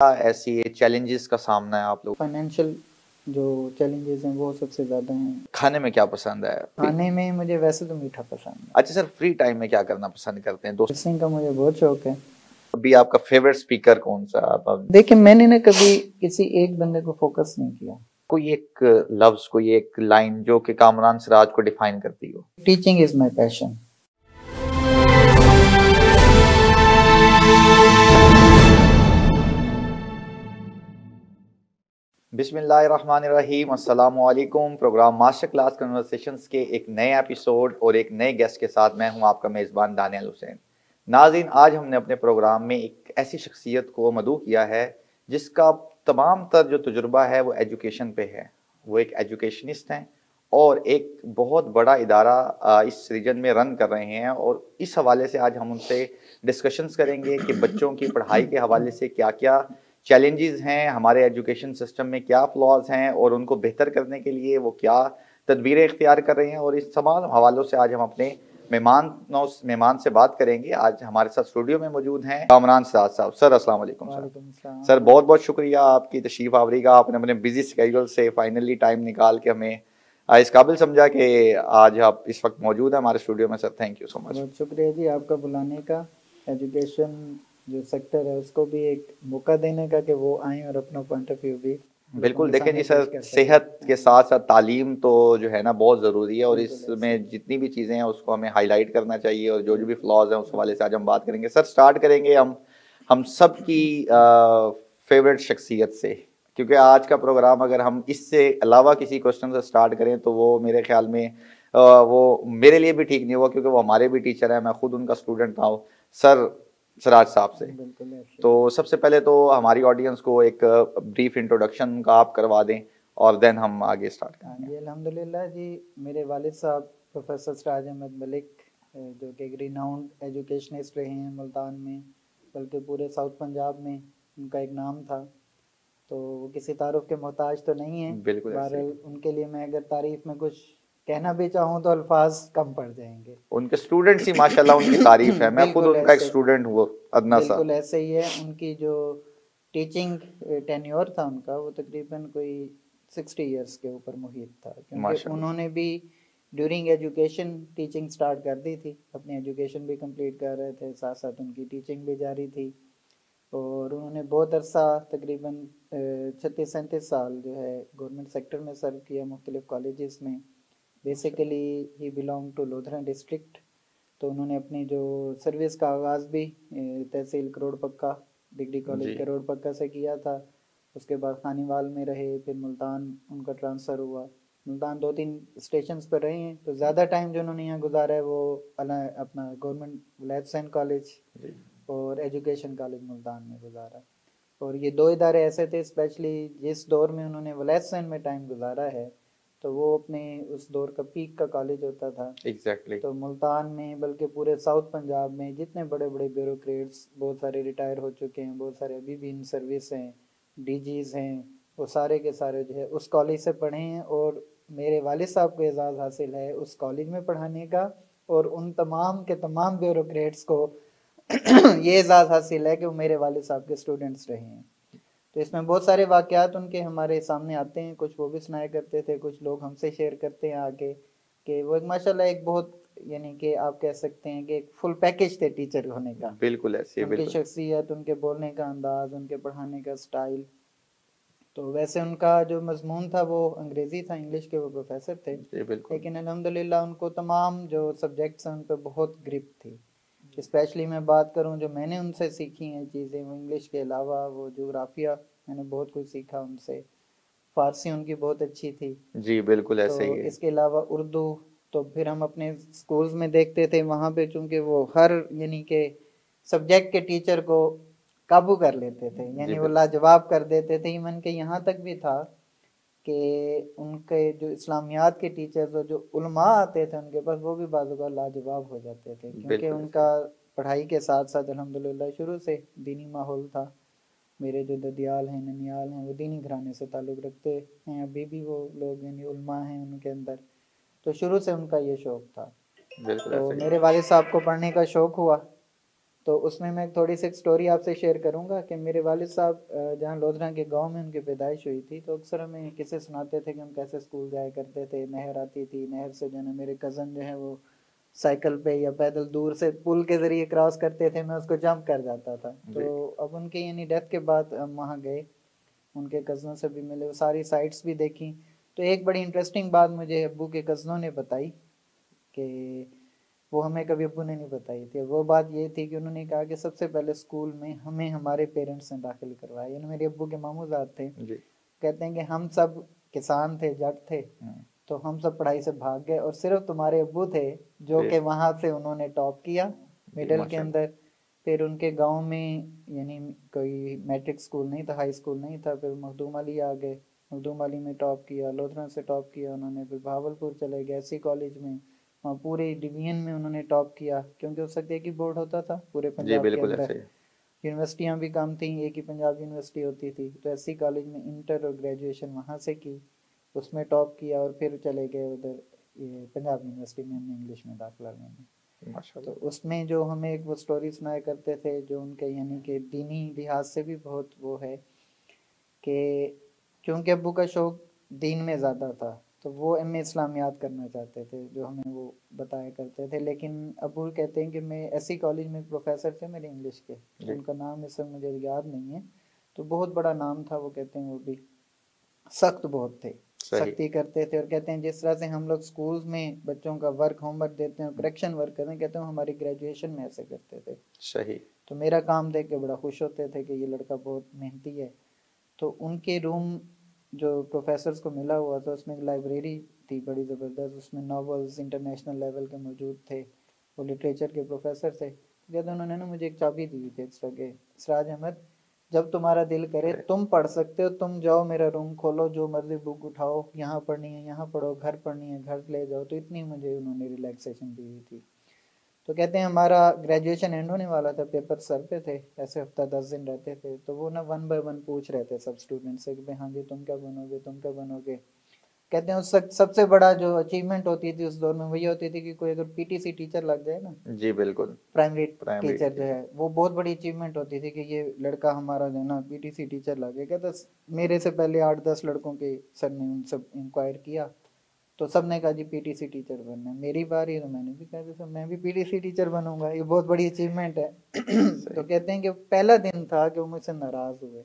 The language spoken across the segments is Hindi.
ऐसी चैलेंजेस का सामना है आप लोग? फाइनेंशियल जो चैलेंजेस हैं वो सबसे ज़्यादा हैं। खाने में क्या पसंद है? खाने में मुझे वैसे तो मीठा पसंद है। अच्छा सर, फ्री टाइम में क्या करना पसंद करते हैं दोस्त? सिंगिंग का मुझे बहुत शौक है। अभी आपका फेवरेट स्पीकर कौन सा? आप देखिए, मैंने ना कभी किसी एक बंदे को फोकस नहीं किया। कोई एक लफ्ज, कोई एक लाइन जो कि कामरान सिराज को डिफाइन करती हो? Teaching is my passion. बिस्मिल्लाहिर्रहमानिर्रहीम, अस्सलाम वालेकुम। प्रोग्राम मास्टर क्लास कन्वर्सेशंस के एक नए एपिसोड और एक नए गेस्ट के साथ मैं हूं आपका मेज़बान दानियल हुसैन। नाज़रीन, आज हमने अपने प्रोग्राम में एक ऐसी शख्सियत को मदऊ किया है जिसका तमाम तर जो तजुर्बा है वो एजुकेशन पे है। वो एक एजुकेशनिस्ट हैं और एक बहुत बड़ा इदारा इस रीजन में रन कर रहे हैं, और इस हवाले से आज हम उनसे डिस्कशंस करेंगे कि बच्चों की पढ़ाई के हवाले से क्या क्या चैलेंजेस हैं, हमारे एजुकेशन सिस्टम में क्या फ्लॉज हैं और उनको बेहतर करने के लिए वो क्या तदबीरें इख्तियार कर रहे हैं। और इस तमाम हवालों से आज हम अपने मेहमान से बात करेंगे। आज हमारे साथ स्टूडियो में मौजूद हैं कामरान सिराज साहब। सर अस्सलाम वालेकुम। सर बहुत बहुत शुक्रिया आपकी तशरीफ आवरी का। आपने अपने बिजी स्केड्यूल से फाइनली टाइम निकाल के हमें इस काबिल समझा कि आज आप इस वक्त मौजूद हैं हमारे स्टूडियो में। Sir thank you so much. बहुत शुक्रिया जी आपका बुलाने का। एजुकेशन जो सेक्टर है उसको भी एक मौका देने का कि वो आएँ और अपना पॉइंट ऑफ व्यू भी बिल्कुल देखें जी सर, सेहत के साथ साथ तालीम तो जो है ना बहुत ज़रूरी है, और इसमें जितनी भी चीज़ें हैं उसको हमें हाईलाइट करना चाहिए, और जो जो भी फ्लॉज हैं उस हवाले से आज हम बात करेंगे। सर स्टार्ट करेंगे हम सब की फेवरेट शख्सियत से, क्योंकि आज का प्रोग्राम अगर हम इससे अलावा किसी क्वेश्चन से स्टार्ट करें तो वो मेरे ख्याल में वो मेरे लिए भी ठीक नहीं हुआ, क्योंकि वो हमारे भी टीचर हैं, मैं खुद उनका स्टूडेंट था सर सिराज साहब से। तो सबसे पहले तो हमारी ऑडियंस को एक ब्रीफ इंट्रोडक्शन का आप करवा दें और देन हम आगे स्टार्ट करेंगे। जी अल्हम्दुलिल्लाह जी, मेरे वालिद साहब प्रोफेसर सिराज अहमद मलिक जो कि एक रिनाउंड एजुकेशनिस्ट रहे हैं मुल्तान में, बल्कि पूरे साउथ पंजाब में उनका एक नाम था। तो वो किसी तारुफ के मोहताज तो नहीं है। बिल्कुल। बहरहाल उनके लिए मैं अगर तारीफ में कुछ कहना भी चाहूँ तो अल्फाज कम पड़ जाएंगे। उनके स्टूडेंट्स ही माशाल्लाह उनकी तारीफ है। मैं खुद उनका एक स्टूडेंट हुआ, अदना सा। बिल्कुल ऐसे ही है। उनकी जो टीचिंग टेन्योर था उनका वो तकरीबन कोई 60 इयर्स के ऊपर मुहित था, क्योंकि उन्होंने भी ड्यूरिंग एजुकेशन टीचिंग स्टार्ट कर दी थी। अपनी एजुकेशन भी कंप्लीट कर रहे थे, साथ साथ उनकी टीचिंग भी जारी थी। और उन्होंने बहुत अरसा तकरीबन 36-37 साल जो है गवर्नमेंट सेक्टर में सर्व किया, मुख्तलिफ कॉलेजेस में। बेसिकली ही बिलोंग टू लोधरा डिस्ट्रिक्ट। तो उन्होंने अपनी जो सर्विस का आगाज़ भी तहसील करोड़ पक्का डिग्री कॉलेज करोड़ पक्का से किया था। उसके बाद खानीवाल में रहे, फिर मुल्तान उनका ट्रांसफ़र हुआ। मुल्तान 2-3 स्टेशन पर रहे हैं। तो ज़्यादा टाइम जो उन्होंने यहाँ गुजारा है वो अपना गवर्नमेंट वलायत हुसैन कॉलेज और एजुकेशन कॉलेज मुल्तान में गुजारा। और ये दो इदारे ऐसे थे, स्पेशली जिस दौर में उन्होंने वलायत हुसैन में टाइम गुजारा है तो वो अपने उस दौर का पीक का कॉलेज होता था। एग्जैक्टली। तो मुल्तान में बल्कि पूरे साउथ पंजाब में जितने बड़े बड़े ब्यूरोक्रेट्स, बहुत सारे रिटायर हो चुके हैं, बहुत सारे अभी भी इन सर्विस हैं, डीजीज हैं, वो सारे के सारे जो है उस कॉलेज से पढ़े हैं। और मेरे वालिद साहब को एजाज़ हासिल है उस कॉलेज में पढ़ाने का, और उन तमाम के तमाम ब्यूरोक्रेट्स को ये एजाज़ हासिल है कि वो मेरे वालिद साहब के स्टूडेंट्स रहे हैं। तो इसमें बहुत सारे वाक़यात उनके हमारे सामने आते हैं, कुछ वो भी सुनाया करते थे, कुछ लोग हमसे शेयर करते हैं आके कि वो एक माशाल्लाह एक बहुत, यानी कि आप कह सकते हैं कि एक फुल पैकेज थे टीचर होने का। बिल्कुल ऐसे, उनकी शख्सियत, उनके बोलने का अंदाज, उनके पढ़ाने का स्टाइल। तो वैसे उनका जो मजमून था वो अंग्रेज़ी था, इंग्लिश के वो प्रोफेसर थे, लेकिन अल्हम्दुलिल्लाह उनको तमाम जो सब्जेक्ट्स हैं उन पर बहुत ग्रिप थी। स्पेशली मैं बात करूं जो मैंने उनसे सीखी हैं चीज़ें, वो इंग्लिश के अलावा वो जोग्राफिया मैंने बहुत कुछ सीखा उनसे। फ़ारसी उनकी बहुत अच्छी थी जी। बिल्कुल ऐसे ही तो है। इसके अलावा उर्दू। तो फिर हम अपने स्कूल्स में देखते थे वहाँ पे, चूँकि वो हर यानी के सब्जेक्ट के टीचर को काबू कर लेते थे, यानी वो लाजवाब कर देते थे। इवन के यहाँ तक भी था कि उनके जो इस्लामियात के टीचर्स और जो उलमा आते थे उनके पास, वो भी बाज़ लाजवाब हो जाते थे, क्योंकि उनका पढ़ाई के साथ साथ अल्हम्दुलिल्लाह शुरू से दीनी माहौल था। मेरे जो ददियाल हैं, ननियाल हैं, वो दीनी घराने से ताल्लुक़ रखते हैं, अभी भी वो लोग यानी उलमा हैं उनके अंदर। तो शुरू से उनका ये शौक़ था। तो मेरे वालिद साहब को पढ़ने का शौक़ हुआ, तो उसमें मैं थोड़ी सी स्टोरी आपसे शेयर करूंगा कि मेरे वालिद साहब जहाँ लोधरा के गांव में उनकी पैदाइश हुई थी, तो अक्सर हमें किस्से सुनाते थे कि हम कैसे स्कूल जाया करते थे, नहर आती थी, नहर से जो है ना मेरे कज़न जो है वो साइकिल पे या पैदल दूर से पुल के ज़रिए क्रॉस करते थे, मैं उसको जंप कर जाता था। तो अब उनके यानी डेथ के बाद हम वहाँ गए, उनके कज़नों से भी मिले, सारी साइट्स भी देखी। तो एक बड़ी इंटरेस्टिंग बात मुझे अब्बू के कज़नों ने बताई कि वो हमें कभी अब्बू ने नहीं बताई थी। वो बात ये थी कि उन्होंने कहा कि सबसे पहले स्कूल में हमें हमारे पेरेंट्स ने दाखिल करवाया, यानी मेरे अब्बू के मामूजाद थे। कहते हैं कि हम सब किसान थे, जट थे, तो हम सब पढ़ाई से भाग गए और सिर्फ तुम्हारे अब्बू थे जो कि वहाँ से उन्होंने टॉप किया मिडिल के अंदर। फिर उनके गांव में यानी कोई मैट्रिक स्कूल नहीं था, हाई स्कूल नहीं था, फिर मखदूम अली आ गए, मखदूम अली में टॉप किया, लोधरा से टॉप किया उन्होंने, फिर भावलपुर चले गए एससी कॉलेज में, वहाँ पूरे डिवीजन में उन्होंने टॉप किया, क्योंकि उस वक्त एक ही बोर्ड होता था पूरे पंजाब के अंदर, यूनिवर्सिटियाँ भी कम थी, एक ही पंजाब यूनिवर्सिटी होती थी। तो एससी कॉलेज में इंटर और ग्रेजुएशन वहाँ से की, उसमें टॉप किया और फिर चले गए उधर ये पंजाब यूनिवर्सिटी में हमने इंग्लिश में दाखिला लेने। तो उसमें जो हमें एक वो स्टोरी सुनाया करते थे जो उनके यानी कि दीनी लिहाज से भी बहुत वो है कि क्योंकि अब्बू का शौक दीन में ज़्यादा था, तो वो एम ए इस्लामियात करना चाहते थे जो हमें वो बताया करते थे। लेकिन अब्बू कहते हैं कि मैं एससी कॉलेज में प्रोफेसर थे मेरे इंग्लिश के, उनका नाम इस समय मुझे याद नहीं है, तो बहुत बड़ा नाम था वो, कहते हैं वो भी सख्त बहुत थे, सख्ती करते थे। और कहते हैं जिस तरह से हम लोग स्कूल में बच्चों का वर्क होमवर्क देते हैं, करेक्शन वर्क करते हैं, कहते हैं हमारी ग्रेजुएशन में ऐसे करते थे। सही। तो मेरा काम देख के बड़ा खुश होते थे कि ये लड़का बहुत मेहनती है। तो उनके रूम जो प्रोफेसर्स को मिला हुआ था उसमें एक लाइब्रेरी थी बड़ी ज़बरदस्त, उसमें नॉवेल्स इंटरनेशनल लेवल के मौजूद थे, वो लिटरेचर के प्रोफेसर थे। कहते उन्होंने ना मुझे एक चाबी दी हुई थी एक्स्ट्रा के, सिराज अहमद जब तुम्हारा दिल करे तुम पढ़ सकते हो, तुम जाओ मेरा रूम खोलो, जो मर्जी बुक उठाओ, यहाँ पढ़नी है यहाँ पढ़ो, घर पढ़नी है घर ले जाओ। तो इतनी मुझे उन्होंने रिलैक्सेशन दी हुई थी। तो कहते हैं हमारा ग्रेजुएशन एंड होने वाला था, पेपर सर पे थे, ऐसे हफ्ता 10 दिन रहते थे, तो वो ना 1 बाय 1 पूछ रहे थे सब स्टूडेंट से कि भाई हाँ जी तुम क्या बनोगे तुम क्या बनोगे। कहते हैं उस सबसे बड़ा जो अचीवमेंट होती थी उस दौर में वही होती थी कि कोई अगर पीटीसी टीचर लग जाए ना, जी बिल्कुल, प्राइमरी टीचर जो है, वो बहुत बड़ी अचीवमेंट होती थी कि ये लड़का हमारा जो है ना पीटीसी टीचर लग गया। कहते मेरे से पहले 8-10 लड़कों के सर ने उन सब इंक्वायर किया, तो सब ने कहा जी पीटीसी टीचर बनना है। मेरी बारी, तो मैंने भी कहा सर मैं भी पीटीसी टीचर बनूंगा, ये बहुत बड़ी अचीवमेंट है। तो कहते हैं कि पहला दिन था कि वो मुझसे नाराज हुए,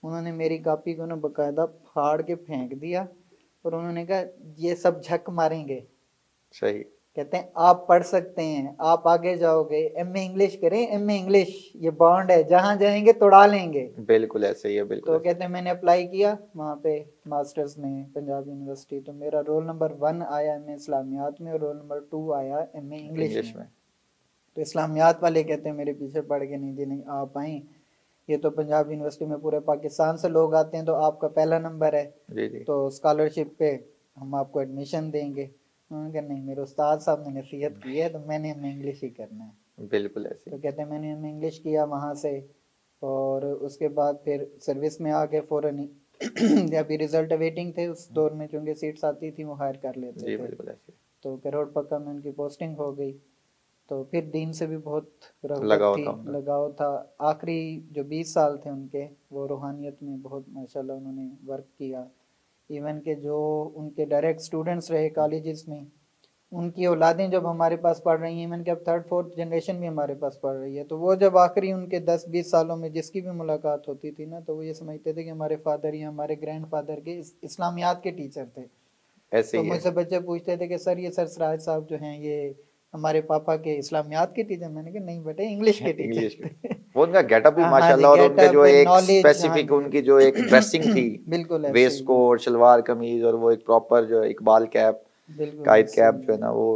उन्होंने मेरी कॉपी को ना बकायदा फाड़ के फेंक दिया और उन्होंने कहा ये सब झक मारेंगे। सही। कहते हैं आप पढ़ सकते हैं, आप आगे जाओगे, एमए इंग्लिश करें, एमए इंग्लिश ये बॉन्ड है, जहां जाएंगे तोड़ा लेंगे। बिल्कुल ऐसे ही है, बिल्कुल। तो कहते हैं मैंने अप्लाई किया वहाँ पे मास्टर्स में पंजाब यूनिवर्सिटी, तो मेरा रोल नंबर 1 आया एमए इस्लामियात में और रोल नंबर 2 आया एमए इंग्लिश में। तो इस्लामियात वाले कहते हैं मेरे पीछे पड़ के नहीं जी नहीं आप आए, ये तो पंजाब यूनिवर्सिटी में पूरे पाकिस्तान से लोग आते हैं, तो आपका पहला नंबर है, जी। तो स्कॉलरशिप पे हम आपको एडमिशन देंगे। उन्होंने कहा नहीं, मेरे उस्ताद साहब ने नसीहत की है तो मैंने हमें इंग्लिश ही करना है। बिल्कुल ऐसे। तो कहते हैं मैंने हमें इंग्लिश किया वहाँ से, और उसके बाद फिर सर्विस में आ गए फ़ौरन ही। अभी रिजल्ट वेटिंग थे उस दौर में, चूँकि सीट्स आती थी वो हायर कर लेते जी, थे। बिल्कुल ऐसे। तो करोड़ पक्का में उनकी पोस्टिंग हो गई। तो फिर दीन से भी बहुत रग़बत थी, लगाव था। आखिरी जो 20 साल थे उनके, वो रूहानियत में बहुत माशाल्लाह उन्होंने वर्क किया। इवन के जो उनके डायरेक्ट स्टूडेंट्स रहे कॉलेजेस में, उनकी औलादें जब हमारे पास पढ़ रही हैं, इवन के अब 3rd-4th जनरेशन भी हमारे पास पढ़ रही है, तो वो जब आखिरी उनके 10-20 सालों में जिसकी भी मुलाकात होती थी ना, तो वो ये समझते थे कि हमारे फादर या हमारे ग्रैंडफादर के इस्लामियात के टीचर थे। ऐसे तो मुझसे बच्चे पूछते थे कि सर ये सर सिराज साहब जो हैं ये हमारे पापा के इस्लामियात के टीचर। मैंने कहा नहीं बेटे, इंग्लिश के टीचर। वो उनका गेटअप भी माशाल्लाह, और उनके जो एक स्पेसिफिक उनकी जो एक ड्रेसिंग थी, बिल्कुल वेस्ट कोट शलवार कमीज और वो एक प्रॉपर जो इकबाल कैप, कायद कैप जो है ना वो।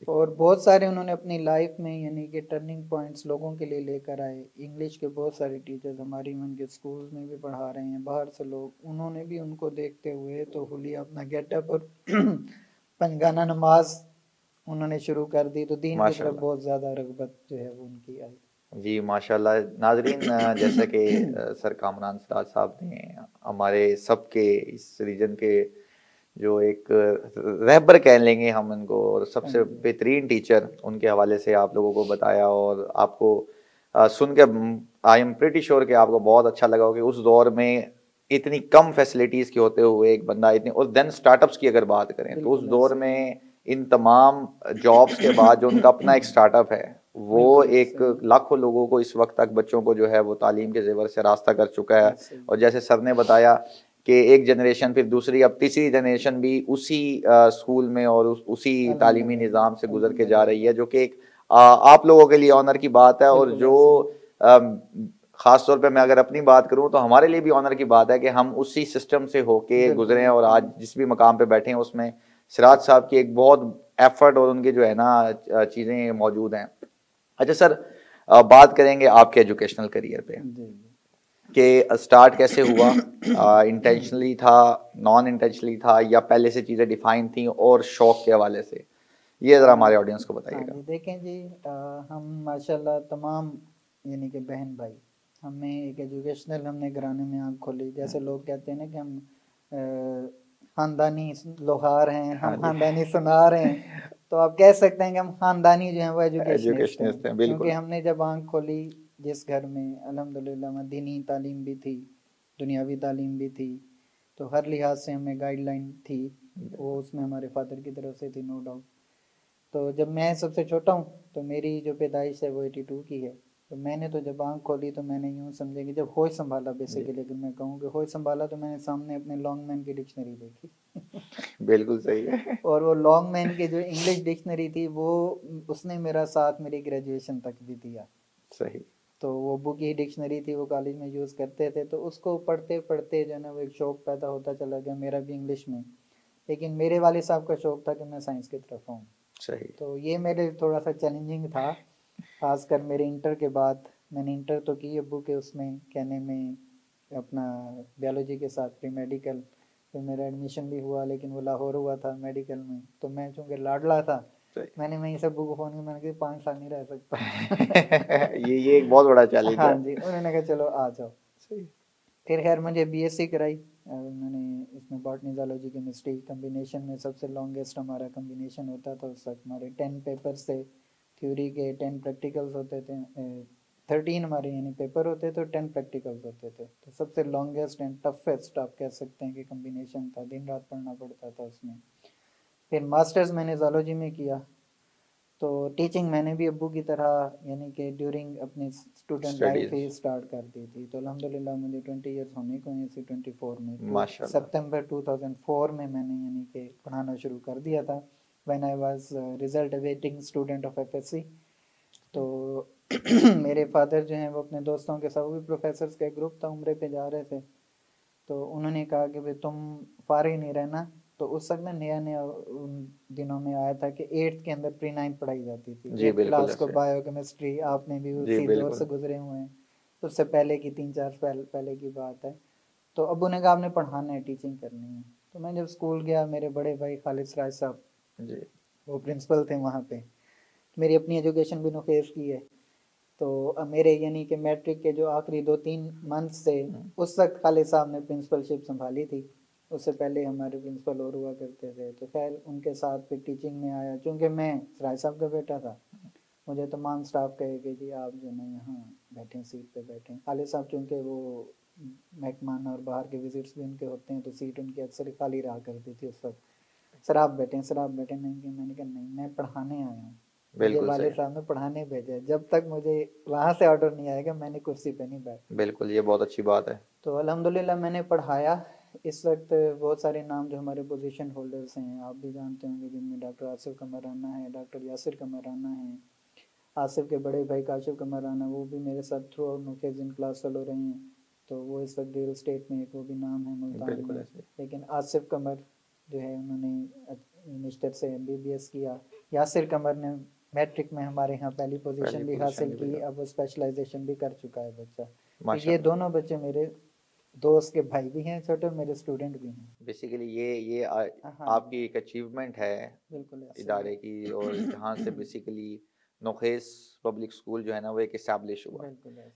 और बहुत सारे उन्होंने अपनी लाइफ में यानी कि टर्निंग पॉइंट्स लोगों के लिए लेकर आए। इंग्लिश के बहुत सारे टीचर्स हमारी उनके स्कूल्स में भी पढ़ा रहे हैं, बाहर से लोग, उन्होंने भी उनको देखते हुए तो हुलिया अपना गेटअप और पंजगाना नमाज उन्होंने शुरू कर दी। तो दीन की तरफ बहुत ज़्यादा रग़बत जो है वो उनकी आई। जी माशाल्लाह। नाजरीन, जैसा कि सर कामरान सिराज साहब ने हमारे सबके इस रीजन के जो एक रहबर कह लेंगे हम उनको, और सबसे बेहतरीन टीचर उनके हवाले से आप लोगों को बताया, और आपको सुन के आई एम प्रिटी श्योर कि आपको बहुत अच्छा लगा होगा कि उस दौर में इतनी कम फैसिलिटीज के होते हुए एक बंदा इतनी, और देन स्टार्टअप्स की अगर बात करें तो उस दौर में इन तमाम जॉब्स के बाद जो उनका अपना एक स्टार्टअप है वो एक लाखों लोगों को इस वक्त तक बच्चों को जो है वो तालीम के जेवर से रास्ता कर चुका है। और जैसे सर ने बताया कि एक जनरेशन फिर दूसरी, अब तीसरी जनरेशन भी उसी स्कूल में और उसी तालीमी निज़ाम से गुजर के जा रही है, जो कि एक आप लोगों के लिए ऑनर की बात है। और जो खास तौर पे मैं अगर अपनी बात करूं तो हमारे लिए भी ऑनर की बात है कि हम उसी सिस्टम से होके गुजरे हैं और आज जिस भी मकाम पे बैठे हैं उसमें सिराज साहब की एक बहुत एफर्ट और उनके जो है ना चीज़ें मौजूद हैं। अच्छा सर, बात करेंगे आपके एजुकेशनल करियर पे कि स्टार्ट कैसे हुआ, इंटेंशनली था, नॉन इंटेंशनली था, या पहले से चीज़ें डिफाइन थी, और शौक के हवाले से ये ज़रा हमारे ऑडियंस को बताइएगा। देखें जी, हम माशाल्लाह तमाम यानी कि बहन भाई, हमें एक एजुकेशनल हमने घराने में आँख खोली। जैसे लोग कहते हैं ना कि हम खानदानी लोहार हैं, हम खानदानी सुनार हैं, तो आप कह सकते हैं कि हम खानदानी जो हैं वो एजुकेशनिस्ट हैं। क्योंकि हमने जब आँख खोली, जिस घर में अल्हम्दुलिल्लाह दीनी तालीम भी थी, दुनियावी तालीम भी थी, तो हर लिहाज से हमें गाइडलाइन थी, वो उसमें हमारे फादर की तरफ से थी, नो डाउट। तो जब मैं सबसे छोटा हूँ तो मेरी जो पैदाइश है वो 82 की है। तो मैंने तो जब आँख खोली तो मैंने यूँ समझे कि जब होश संभाला, बेसिकली अगर मैं कहूँ कि होश संभाला, तो मैंने सामने अपने लॉन्ग मैन की डिक्शनरी देखी। बिल्कुल सही है। और वो लॉन्ग मैन की जो इंग्लिश डिक्शनरी थी वो, उसने मेरा साथ मेरी ग्रेजुएशन तक भी दिया। सही। तो वो बुक ही डिक्शनरी थी, वो कॉलेज में यूज़ करते थे, तो उसको पढ़ते पढ़ते जो है ना वो एक शौक़ पैदा होता चला गया मेरा भी इंग्लिश में। लेकिन मेरे वाले साहब का शौक़ था कि मैं साइंस की तरफ आऊँ। सही। तो ये मेरे थोड़ा सा चैलेंजिंग था, खासकर मेरे इंटर के बाद। मैंने इंटर तो की अब्बू के उसमें कहने में, अपना बायोलॉजी के साथ प्री मेडिकल। फिर मेरा एडमिशन भी हुआ, लेकिन वो लाहौर हुआ था मेडिकल में। तो मैं चूँकि लाडला था, मैंने वहीं से अब्बू को फ़ोन किया, मैंने कहा 5 साल नहीं रह सकता। ये एक बहुत बड़ा चैलेंज है। हाँ जी, उन्होंने कहा चलो आ जाओ। फिर खैर मुझे बीएससी कराई मैंने इसमें, बॉटनी ज़ूलॉजी केमिस्ट्री कम्बिनेशन में। सबसे लॉन्गेस्ट हमारा कम्बिनेशन होता था उस वक्त। हमारे 10 पेपर्स थे, थ्योरी के 10 प्रैक्टिकल्स होते थे। 13 हमारे यानी पेपर होते थे, 10 प्रैक्टिकल्स होते थे। तो सबसे लॉन्गेस्ट एंड टफेस्ट आप कह सकते हैं कि कम्बिनेशन था, दिन रात पढ़ना पड़ता था उसमें। फिर मास्टर्स मैंने ज़ूलॉजी में किया। तो टीचिंग मैंने भी अब्बू की तरह यानी कि ड्यूरिंग अपनी स्टूडेंट लाइफ ही स्टार्ट कर दी थी। तो अल्हम्दुलिल्लाह मुझे 20 इयर्स होने को हैं, इसी 24 में, तो सितंबर 2004 में मैंने यानी कि पढ़ाना शुरू कर दिया था, when I was result awaiting student of FSc. तो मेरे फादर जो हैं वो अपने दोस्तों के साथ, वो भी प्रोफेसर्स का ग्रुप था, उम्रे पे जा रहे थे। तो उन्होंने कहा कि भाई तुम फारिग नहीं रहना। तो उस वक्त में नया नया उन दिनों में आया था कि 8th के अंदर प्री 9 पढ़ाई जाती थी। 8th क्लास को बायोकेमिस्ट्री, आपने भी उसी दौर से गुजरे हुए हैं, उससे पहले की 3-4 साल पहले की बात है। तो अब्बू ने कहा आपने पढ़ाना है, टीचिंग करनी है। तो मैं जब स्कूल गया, मेरे बड़े भाई खालिद सराज साहब जी, वो प्रिंसिपल थे वहाँ पे। मेरी अपनी एजुकेशन भी नुफेस की है। तो मेरे यानी कि मैट्रिक के जो आखिरी 2-3 मंथ्स थे, उस वक्त खालिद साहब ने प्रिंसिपलशिप संभाली थी। उससे पहले हमारे प्रिंसिपल और हुआ करते थे। तो खैर उनके साथ फिर टीचिंग में आया। चूँकि मैं सराज साहब का बेटा था, मुझे तमाम स्टाफ कहे कि जी आप जो ना यहाँ बैठें, सीट पे बैठें। खालिद साहब चूँकि वो मेहमान और बाहर के विजिट्स भी उनके होते हैं, तो सीट उनकी अक्सर खाली रहा करती थी उस वक्त। सर आप बैठें, सर आप बैठें। मैंने कहा नहीं, मैं पढ़ाने आया हूँ, मुझे वाले साहब ने पढ़ाने भेजा है। जब तक मुझे वहाँ से ऑर्डर नहीं आएगा मैंने कुर्सी पे नहीं बैठ। बिल्कुल, ये बहुत अच्छी बात है। तो अल्हम्दुलिल्लाह मैंने पढ़ाया। इस वक्त बहुत सारे नाम जो हमारे पोजीशन होल्डर्स हैं आप भी जानते होंगे, जिनमें डॉक्टर आसिफ कमर राना है, डॉक्टर यासिर कमर राना है, आसिफ के बड़े भाई काशिफ कमर राना, वो भी मेरे साथ थ्रू आउट नुकेज़ इन क्लास फेलो रहे हैं। तो वो इस वक्त रियल स्टेट में एक वो भी नाम है मुल्तान में। लेकिन आसिफ कमर जो है उन्होंने मिनिस्टर से MBBS किया। यासिर कमर ने मैट्रिक में हमारे यहाँ पहली पोजीशन भी हासिल की, अब वो स्पेशलाइजेशन भी कर चुका है बच्चा। तो ये दोनों बच्चे मेरे दोस्त के भाई भी हैं छोटे, मेरे स्टूडेंट भी हैं। बेसिकली ये आपकी एक अचीवमेंट है बिल्कुल इदारे की, और जहाँ से बेसिकली नुखेस पब्लिक स्कूल जो है ना वो एक इस्टेब्लिश हुआ।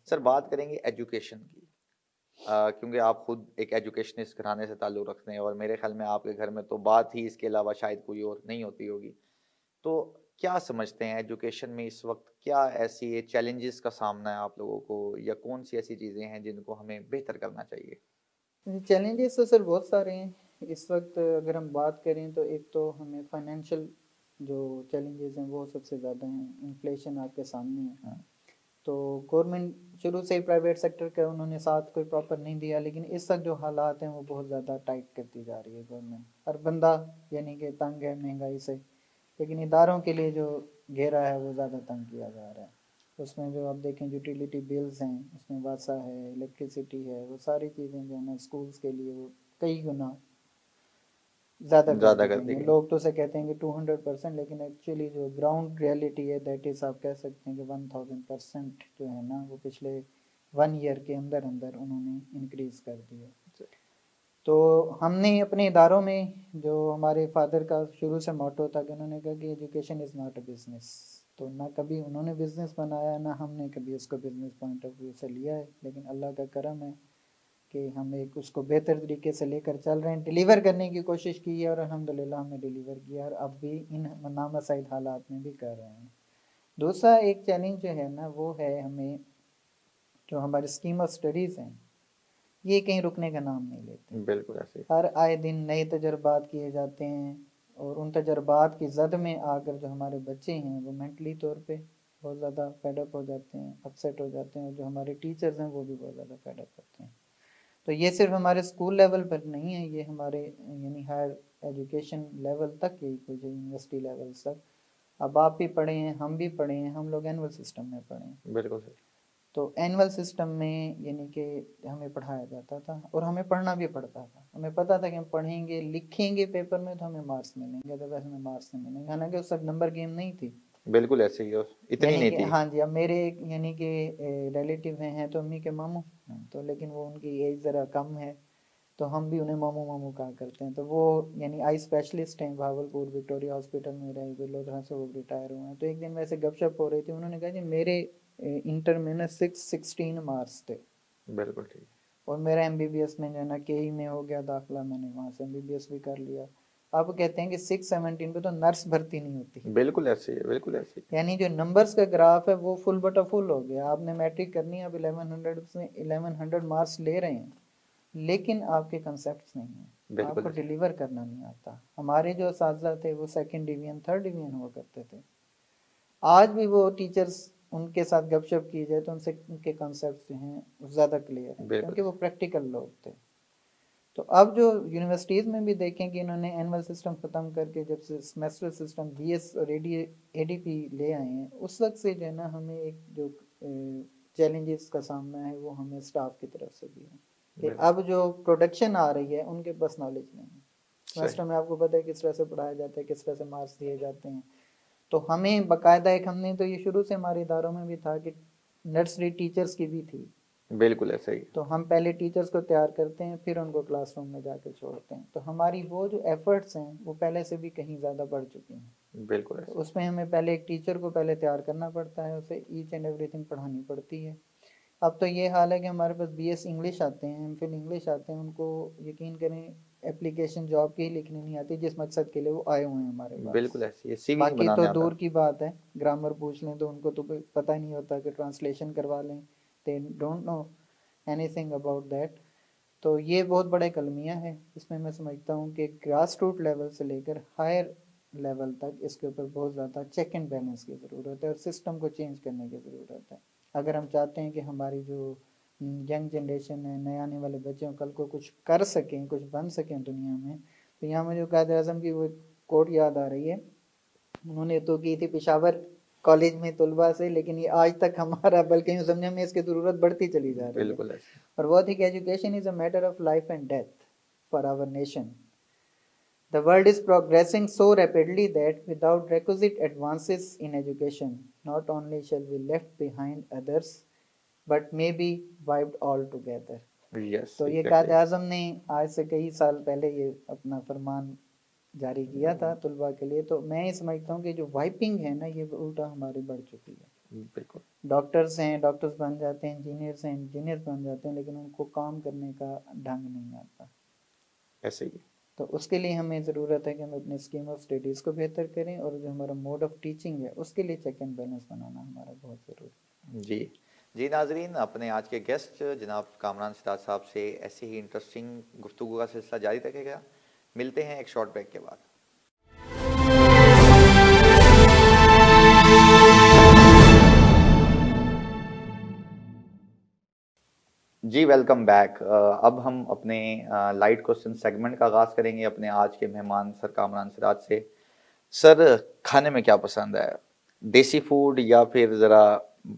सर बात करेंगे एजुकेशन की, क्योंकि आप खुद एक एजुकेशनिस्ट घराने से ताल्लुक़ रखते हैं, और मेरे ख्याल में आपके घर में तो बात ही इसके अलावा शायद कोई और नहीं होती होगी। तो क्या समझते हैं एजुकेशन में इस वक्त क्या ऐसी चैलेंजेस का सामना है आप लोगों को, या कौन सी ऐसी चीज़ें हैं जिनको हमें बेहतर करना चाहिए? चैलेंजेस तो सर बहुत सारे हैं इस वक्त। अगर हम बात करें तो एक तो हमें फाइनेंशियल जो चैलेंजेस हैं वो सबसे ज़्यादा हैं। इन्फ्लेशन आपके सामने है। हाँ, तो गवर्नमेंट शुरू से ही प्राइवेट सेक्टर का उन्होंने साथ कोई प्रॉपर नहीं दिया, लेकिन इस वक्त जो हालात हैं वो बहुत ज़्यादा टाइट करती जा रही है गवर्नमेंट। हर बंदा यानी कि तंग है महंगाई से, लेकिन इदारों के लिए जो घेरा है वो ज़्यादा तंग किया जा रहा है। उसमें जो आप देखें यूटिलिटी बिल्स हैं, उसमें वासा है, इलेक्ट्रिसिटी है, वो सारी चीज़ें जो है ना स्कूल्स के लिए वो कई गुना ज़्यादा कर ज़्यादा दी कर गई दी है। गई। लोग तो उसे कहते हैं कि 200%, लेकिन एक्चुअली जो ग्राउंड रियलिटी है दैट इज़ आप कह सकते हैं कि 1000% जो है ना वो पिछले 1 ईयर के अंदर अंदर उन्होंने इंक्रीज़ कर दी है। तो हमने अपने इदारों में जो हमारे फादर का शुरू से मोटो था कि उन्होंने कहा कि education is not a business. तो ना कभी उन्होंने बिज़नेस बनाया, ना हमने कभी उसको बिज़नेस पॉइंट ऑफ व्यू से लिया है, लेकिन अल्लाह का करम है कि हम एक उसको बेहतर तरीके से लेकर चल रहे हैं। डिलीवर करने की कोशिश की है और अल्हम्दुलिल्लाह हमने डिलीवर किया, और अब भी इन नामसाइद हालात में भी कर रहे हैं। दूसरा एक चैलेंज जो है ना वो है हमें, जो हमारी स्कीम ऑफ स्टडीज़ हैं ये कहीं रुकने का नाम नहीं लेते। बिल्कुल ऐसे ही। हर आए दिन नए तजर्बात किए जाते हैं, और उन तजर्बात की जद में आकर जो हमारे बच्चे हैं वो मेंटली तौर पे बहुत ज़्यादा फेडअप हो जाते हैं, अपसेट हो जाते हैं, और जो हमारे टीचर्स हैं वो भी बहुत ज़्यादा फेडअप होते हैं। तो ये सिर्फ हमारे स्कूल लेवल पर नहीं है, ये हमारे यानी हायर एजुकेशन लेवल तक, यही कुछ यूनिवर्सिटी लेवल तक। अब आप भी पढ़े हैं, हम भी पढ़े हैं, हम लोग एनुअल सिस्टम में पढ़े हैं। बिल्कुल सही। तो एनुअल सिस्टम में यानी कि हमें पढ़ाया जाता था और हमें पढ़ना भी पड़ता था। हमें पता था कि हम पढ़ेंगे लिखेंगे पेपर में तो हमें मार्क्स मिलेंगे, अदरवाइज हमें मार्क्स नहीं मिलेंगे। हालांकि उस सब नंबर गेम नहीं थी। बिल्कुल ऐसे ही, और इतनी यानी नहीं कि थी। हाँ जी, अब मेरे यानी कि रिलेटिव हैं तो अम्मी के मामू, तो लेकिन वो उनकी एज ज़रा कम है, तो हम भी उन्हें मामू मामू कहा करते हैं। तो वो यानी आई स्पेशलिस्ट हैं भावलपुर विक्टोरिया हॉस्पिटल में रहे, बिलोधरा से वो रिटायर हुए हैं। तो एक दिन वैसे गपशप हो रही थी, उन्होंने कहा जी मेरे इंटर में ना 616 मार्क्स थे, बिल्कुल ठीक। और मेरा एमबीबीएस में जो है ना केई में हो गया दाखिला, मैंने वहाँ से एमबीबीएस भी कर लिया। अब कहते हैं कि 617 पे तो नर्स भर्ती नहीं होती। बिल्कुल ऐसे ही है, बिल्कुल ऐसे ही यानी जो नंबर्स का ग्राफ है वो फुल बटा फुल हो गया। आपने मैट्रिक करनी है, अब 1100 से 1100 मार्क्स ले रहे हैं, लेकिन आपके कंसेप्ट नहीं है, है। बिल्कुल आपको ऐसे डिलीवर करना नहीं आता। हमारे जो असातिज़ा थे वो सेकंड डिवीजन थर्ड डिवीजन हुआ करते थे। आज भी वो टीचर्स उनके साथ गपशप की जाए तो उनसे उनके कॉन्सेप्ट जो हैं ज़्यादा क्लियर ही। हैं, बिल्कुल क्योंकि वो प्रैक्टिकल लोग थे। तो अब जो यूनिवर्सिटीज़ में भी देखें कि इन्होंने एनुअल सिस्टम ख़त्म करके जब से सेमेस्टर सिस्टम बीएस और एडीपी ले आए हैं, उस वक्त से जो है ना हमें एक जो चैलेंजेस का सामना है वो हमें स्टाफ की तरफ से भी है कि बिल्कुल अब जो प्रोडक्शन आ रही है उनके पास नॉलेज नहीं है। सही। सेमेस्टर में आपको पता है किस तरह से पढ़ाया जाता है, किस तरह से मार्क्स दिए जाते हैं। तो हमें बाकायदा एक, हमने तो ये शुरू से हमारे इदारों में भी था कि नर्सरी टीचर्स की भी थी। बिल्कुल ऐसे ही। तो हम पहले टीचर्स को तैयार करते हैं, फिर उनको क्लासरूम में जाकर छोड़ते हैं। तो हमारी वो जो एफर्ट्स हैं वो पहले से भी कहीं ज़्यादा बढ़ चुकी हैं। बिल्कुल तो ऐसे उसमें हमें पहले एक टीचर को पहले तैयार करना पड़ता है, उसे ईच एंड एवरीथिंग पढ़ानी पड़ती है। अब तो ये हाल है कि हमारे पास बीएस इंग्लिश आते हैं, एमफिल इंग्लिश आते हैं, उनको यकीन करें एप्लीकेशन जॉब की ही लिखनी नहीं आती जिस मकसद के लिए वो आए हुए हैं हमारे ही। पास। बिल्कुल ऐसे ही, सीवी नहीं बाकी बनाने तो आता। दूर की बात है, ग्रामर पूछ लें तो उनको तो कोई पता ही नहीं होता कि ट्रांसलेशन करवा लें, they don't know anything about that. तो ये बहुत बड़ा एक अलमिया है। इसमें मैं समझता हूँ कि ग्रास रूट लेवल से लेकर हायर लेवल तक इसके ऊपर बहुत ज़्यादा चेक एंड बैलेंस की ज़रूरत है, और सिस्टम को चेंज करने की ज़रूरत है। अगर हम चाहते हैं कि हमारी जो यंग जनरेशन है, नए आने वाले बच्चे कल को कुछ कर सकें, कुछ बन सकें दुनिया में, तो यहाँ मुझे कायद आज़म की वो कोट याद आ रही है। उन्होंने तो की थी पेशावर कॉलेज में तलबा से, लेकिन ये आज तक हमारा, बल्कि यूँ समझे में इसकी ज़रूरत बढ़ती चली जा रही है। बिल्कुल ऐसे। और वो थी कि education is a matter of life and death for our nation. The world is progressing so rapidly that without requisite advances in education, not only shall we left behind others, but may be wiped altogether. Yes तो ये कायद एग्जैक्टली। आज़म ने आज से कई साल पहले ये अपना फरमान जारी किया था तलबा के लिए। तो मैं ये समझता हूँ कि जो वाइपिंग है ना ये उल्टा हमारी बढ़ चुकी है। बिल्कुल डॉक्टर्स हैं, डॉक्टर्स बन जाते हैं, इंजीनियर्स हैं, इंजीनियर्स बन जाते हैं, लेकिन उनको काम करने का ढंग नहीं आता। ऐसे ही। तो उसके लिए हमें ज़रूरत है कि हम अपने स्कीम ऑफ स्टडीज़ को बेहतर करें, और जो हमारा मोड ऑफ टीचिंग है उसके लिए चेक एंड बैलेंस बनाना हमारा बहुत ज़रूरी है। जी जी नाजरीन, अपने आज के गेस्ट जनाब कामरान सिराज साहब से ऐसे ही इंटरेस्टिंग गुफ्तगू का सिलसिला जारी रखेगा। मिलते हैं एक शॉर्ट ब्रेक के बाद। जी वेलकम बैक। अब हम अपने लाइट क्वेश्चन सेगमेंट का आगाज़ करेंगे अपने आज के मेहमान सर कामरान सिराज से। सर, खाने में क्या पसंद है, देसी फूड या फिर ज़रा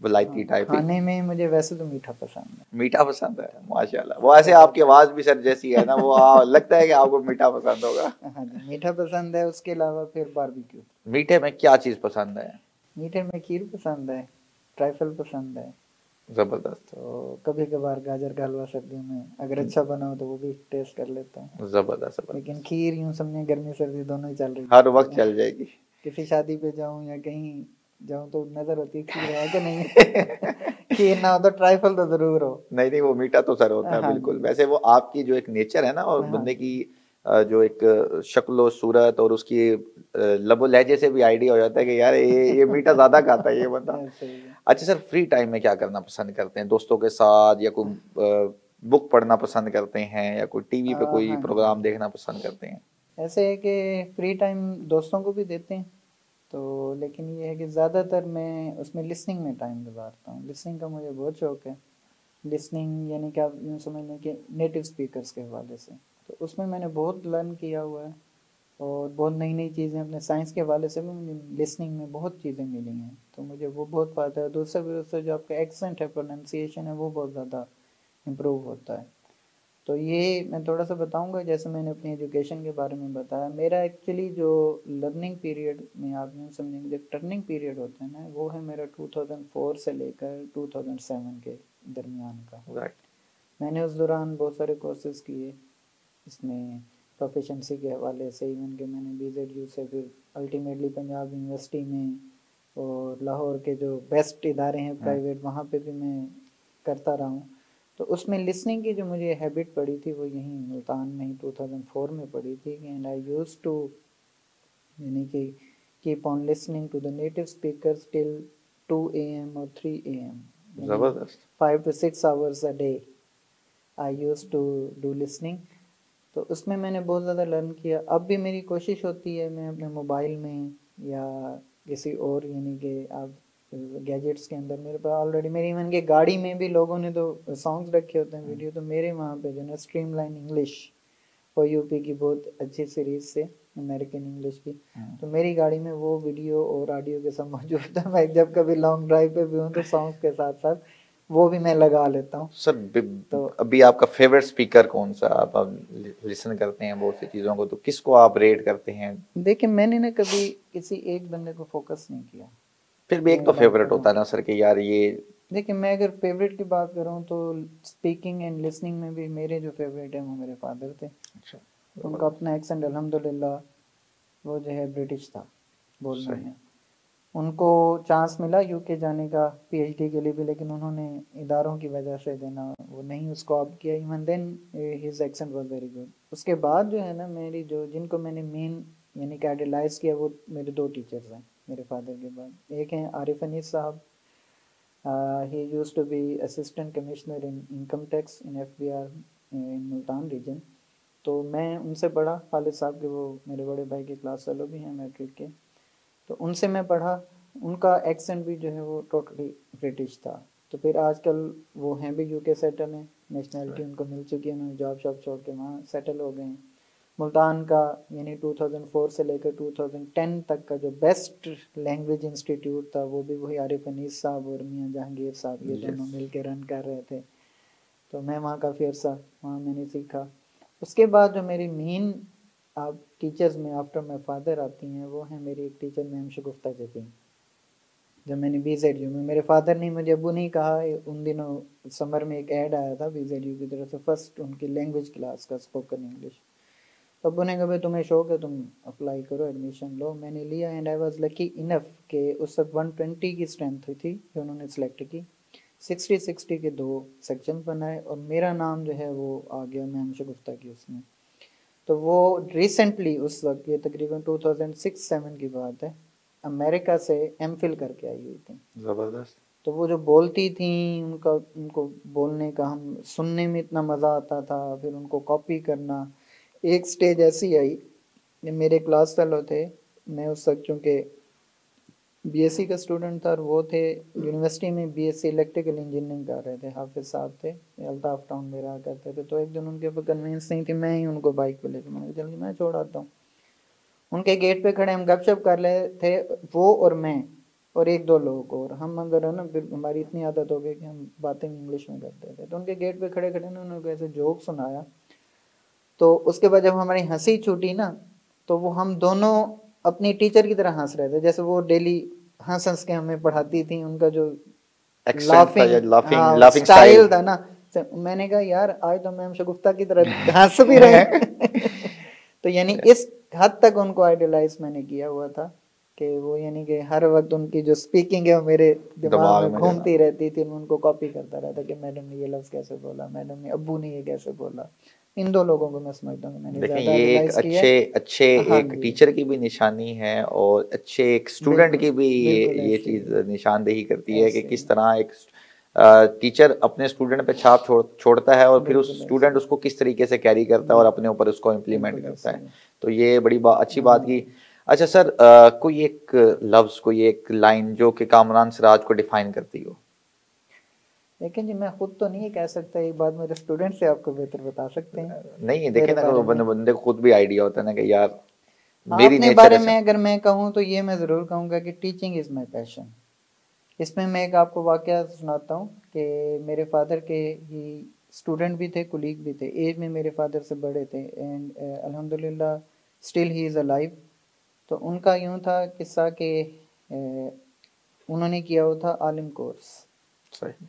वलायती टाइप ही? खाने में मुझे वैसे तो मीठा पसंद है। मीठा पसंद है, माशाल्लाह। वो ऐसे आपकी आवाज़ भी सर जैसी है ना, वो लगता है कि आपको मीठा पसंद होगा। हाँ जी, मीठा पसंद है। उसके अलावा फिर बारबेक्यू। मीठे में क्या चीज़ पसंद है? मीठे में खीर पसंद है, ट्राइफल पसंद है, ज़बरदस्त। तो कभी कभार गाजर का हलवा सर्दियों में अगर अच्छा बना हो तो वो भी टेस्ट कर लेता हूँ। ज़बरदस्त ज़बरदस्त। लेकिन खीर यूं समझे गर्मी सर्दी दोनों ही चल रही हर है। वक्त चल जाएगी। किसी शादी पे जाऊं या कहीं जाऊं तो नजर होती है खीर है कि नहीं। खीर ना हो तो ट्राइफल तो जरूर हो। नहीं नहीं, वो मीठा तो सर होता है हाँ बिल्कुल। जी। वैसे वो आपकी जो एक नेचर है ना, और हाँ बंदे जी। की जो एक शक्ल सूरत और उसकी लबो लहजे से भी आइडिया हो जाता है कि यार ये मीठा ज्यादा खाता है ये बंदा। सही है। अच्छा सर, फ्री टाइम में क्या करना पसंद करते हैं, दोस्तों के साथ, या कोई बुक पढ़ना पसंद करते हैं, या कोई टीवी पे कोई हाँ जी। प्रोग्राम देखना पसंद करते हैं? ऐसे है कि फ्री टाइम दोस्तों को भी देते हैं, तो लेकिन ये है कि ज़्यादातर मैं उसमें लिसनिंग में टाइम गुजारता हूँ। लिसनिंग का मुझे बहुत शौक है। लिसनिंग यानी कि आप यूँ समझ लें कि नेटिव स्पीकर्स के हवाले से, तो उसमें मैंने बहुत लर्न किया हुआ है, और बहुत नई नई चीज़ें अपने साइंस के हवाले से भी मुझे लिसनिंग में बहुत चीज़ें मिली हैं, तो मुझे वो बहुत फ़ायदा है। दूसरा जो आपका एक्सेंट है, प्रोनाउंसिएशन है, वो बहुत ज़्यादा इम्प्रूव होता है। तो ये मैं थोड़ा सा बताऊंगा, जैसे मैंने अपनी एजुकेशन के बारे में बताया। मेरा एक्चुअली जो लर्निंग पीरियड में आप यूँ समझेंगे जो टर्निंग पीरियड होता है ना, वो है मेरा 2004 से लेकर 2007 के दरमियान का। राइट। मैंने उस दौरान बहुत सारे कोर्सेज किए इसमें, प्रोफिशेंसी के हवाले से। इवन कि मैंने BZU से फिर अल्टीमेटली पंजाब यूनिवर्सिटी में और लाहौर के जो बेस्ट इदारे हैं प्राइवेट, वहाँ पे भी मैं करता रहा हूँ। तो उसमें लिसनिंग की जो मुझे हैबिट पड़ी थी वो यहीं मुल्तान में ही 2004 में पड़ी थी। एंड आई यूज्ड टू यानी कि keep on listening to the native speakers till 2 AM और 3 AM, यानी जबरदस्त। 5 to 6 hours a day I used to do listening. तो उसमें मैंने बहुत ज़्यादा लर्न किया। अब भी मेरी कोशिश होती है मैं अपने मोबाइल में या किसी और यानी कि आप गैजेट्स के अंदर, मेरे पास ऑलरेडी मेरी इवन के गाड़ी में भी लोगों ने तो सॉन्ग्स रखे होते हैं वीडियो, तो मेरे वहाँ पे जो ना स्ट्रीमलाइन इंग्लिश और यूपी की बहुत अच्छी सीरीज से अमेरिकन इंग्लिश की, तो मेरी गाड़ी में वो वीडियो और ऑडियो के सब मौजूद है। मैं जब कभी लॉन्ग ड्राइव पे भी हूँ तो सॉन्ग्स के साथ साथ वो भी मैं लगा लेता हूँ। सर तो अभी आपका फेवरेट स्पीकर कौन सा? आप लिसन करते हैं बहुत सी चीज़ों को, तो किसको आप रेट करते हैं? देखिए, मैंने ना कभी किसी एक बंदे को फोकस नहीं किया। फिर भी एक तो मैं बात फेवरेट करूँ, होता है ना सर कि यार ये। देखिए मैं अगर फेवरेट की बात करूँ तो स्पीकिंग एंड लिसनिंग में भी मेरे जो फेवरेट हैं वो मेरे फादर थे। अच्छा। उनका अपना एक्सेंट अल्हम्दुलिल्लाह वो जो है ब्रिटिश था बोलने सही। में। उनको चांस मिला यूके जाने का PhD के लिए भी, लेकिन उन्होंने इदारों की वजह से देना वो नहीं उसको ऑप्ट किया। Even then his accent was very good. उसके बाद जो है ना, मेरी जो जिनको मैंने मेन यानी कि आइडलाइज किया वो मेरे दो टीचर्स हैं मेरे फादर के बाद। एक हैं आरिफ अनीस साहब, he used to be assistant commissioner in income tax in FBR in Multan region. तो मैं उनसे पढ़ा, खालिद साहब के, वो मेरे बड़े भाई के क्लास फेलो भी हैं मैट्रिक के, तो उनसे मैं पढ़ा। उनका एक्सेंट भी जो है वो टोटली ब्रिटिश था। तो फिर आजकल वो हैं भी यूके सेटल हैं, नेशनैलिटी उनको मिल चुकी है, उन्होंने जॉब शॉप छोड़ के वहाँ सेटल हो गए हैं। मुल्तान का यानी 2004 से लेकर 2010 तक का जो बेस्ट लैंग्वेज इंस्टीट्यूट था वो भी वही आरिफ अनीस साहब और मियाँ जहांगीर साहब, ये दोनों मिल के रन कर रहे थे। तो मैं वहाँ काफ़ी अर्सा वहाँ मैंने सीखा। उसके बाद जो मेरी मेन आप टीचर्स में आफ्टर माई फादर आती हैं वो हैं मेरी एक टीचर मैम शगुफ्ता जबीन। जब मैंने BZU में, मेरे फादर ने मुझे अबू नहीं कहा, उन दिनों समर में एक ऐड आया था BZU की तरफ से, फर्स्ट उनकी लैंग्वेज क्लास का स्पोकन इंग्लिश। तो अबू ने कहा भाई तुम्हें शौक है तुम अप्लाई करो, एडमिशन लो। मैंने लिया and I was lucky enough के उस वक्त 120 की स्ट्रेंथ थी जो उन्होंने सेलेक्ट की। 60-60 के 2 सेक्शन बनाए और मेरा नाम जो है वो आ गया मैम शगुफ्ता की उसमें। तो वो रिसेंटली उस वक्त, ये तकरीबन 2006-7 की बात है, अमेरिका से एमफिल करके आई हुई थी। जबरदस्त। तो वो जो बोलती थी, उनको बोलने का, हम सुनने में इतना मज़ा आता था, फिर उनको कॉपी करना। एक स्टेज ऐसी आई, मेरे क्लास फेलो थे, मैं उस वक्त चूँकि बीएससी का स्टूडेंट था और वो थे यूनिवर्सिटी में बीएससी इलेक्ट्रिकल इंजीनियरिंग कर रहे थे, हाफिज साहब थे, अल्ताफ टाउन में रहा करते थे। तो एक दिन उनके ऊपर कन्विंस नहीं थी, मैं ही उनको बाइक पे लेकर, मैंने कहा जल्दी मैं छोड़ आता हूँ। उनके गेट पे खड़े हम गपशप कर रहे थे, वो और मैं और एक दो लोग और, हम अगर है ना, फिर हमारी इतनी आदत हो गई कि हम बातें इंग्लिश में करते थे। तो उनके गेट पे खड़े खड़े ना उन्होंने ऐसे जोक सुनाया। तो उसके बाद जब हमारी हंसी छूटी ना, तो वो हम दोनों अपनी टीचर की तरह हंस रहे थे, जैसे वो डेली हंस हंस के हमें पढ़ाती थी। उनका जो एक्सेंट था या लाफिंग, लाफिंग हाँ, लाफिंग स्टाइल स्टाइल। था ना। तो मैंने कहा यार आज तो मैम शगुफ्ता की तरह हंस भी रहे हैं। तो यानी इस हद तक उनको आइडियलाइज मैंने किया हुआ था कि वो, यानी कि हर वक्त उनकी जो स्पीकिंग है वो मेरे दिमाग में में जो घूमती रहती थी। मैं उनको कॉपी करता रहता कि मैडम ने ये लफ्ज कैसे बोला, मैडम ने, अब्बू ने ये कैसे बोला। इन दो लोगों को मैं समझता हूँ कि मैंने देखें, ज्यादा ये एक आइडियलाइज किया है। अच्छे अच्छे हाँ एक जी, टीचर की भी निशानी है और अच्छे एक स्टूडेंट बिल्कुल की भी बिल्कुल ये ऐसे चीज ही निशानदेही करती है कि ऐसे किस ही तरह एक टीचर अपने स्टूडेंट पे छाप छोड़ता है और फिर उस बिल्कुल ऐसे स्टूडेंट ही उसको किस तरीके से कैरी करता है और अपने बिल्कुल ऊपर उसको इम्प्लीमेंट बिल्कुल करता ऐसे है। ही। तो ये बड़ी अच्छी हाँ बात जी। की। अच्छा सर, कोई एक लफ्ज, कोई एक लाइन जो कि कामरान सिराज को डिफाइन करती हो। लेकिन जी मैं खुद तो नहीं कह सकता, ये बात मेरे स्टूडेंट से आपको बेहतर बता सकते हैं नहीं, देखे मेरे ना, बारे में। बंदे को खुद भी आइडिया होता है ना कि यार हाँ, मेरी अपने नेचर बारे ऐसा। में अगर मैं कहूँ तो ये मैं ज़रूर कहूँगा कि टीचिंग इज़ माई पैशन। इसमें मैं एक आपको वाकया सुनाता हूँ कि मेरे फादर के ही स्टूडेंट भी थे, कुलीग भी थे, एज में मेरे फादर से बड़े थे, एंड अल्हम्दुलिल्लाह स्टिल ही इज़ अलाइव। तो उनका यूँ था किस्सा कि उन्होंने किया हुआ था आलिम कोर्स। सही।